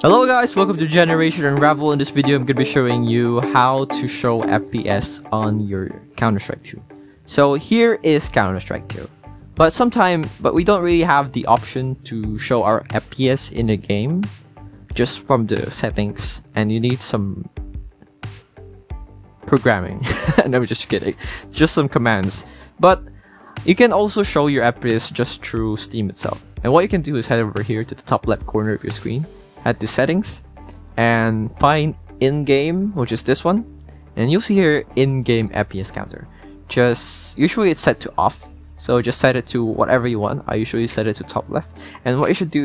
Hello guys, welcome to Generation Unravel. In this video, I'm going to be showing you how to show FPS on your Counter-Strike 2. So here is Counter-Strike 2. But we don't really have the option to show our FPS in a game just from the settings, and you need some programming. No, I'm just kidding. It's just some commands. But you can also show your FPS just through Steam itself. And what you can do is head over here to the top left corner of your screen, head to settings, and find in-game, which is this one, and you'll see here in-game FPS counter. Usually it's set to off, so just set it to whatever you want. I usually set it to top left, and what it should do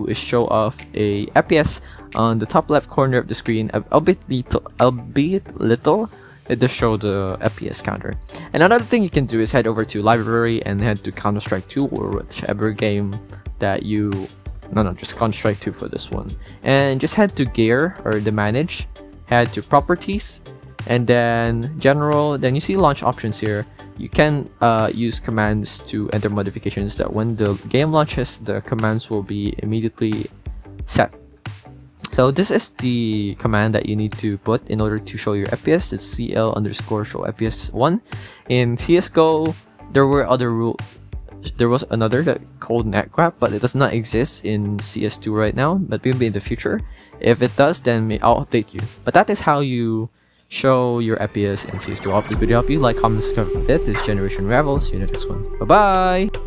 is show off a FPS on the top left corner of the screen, albeit little. It does show the FPS counter. And another thing you can do is head over to library and head to Counter-Strike 2 or whichever game that you... just Counter-Strike 2 for this one. And just head to gear or the manage, head to properties, and then general. Then you see launch options here. You can use commands to enter modifications that when the game launches, the commands will be immediately set. So this is the command that you need to put in order to show your FPS. It's CL_show FPS1. In CSGO, there was another that called netgraph, but it does not exist in CS2 right now, but maybe in the future. If it does, then I'll update you. But that is how you show your FPS in CS2. I hope this video helped you. Like, comment, subscribe if you did. This is Generation Unravel. See you in the next one. Bye bye.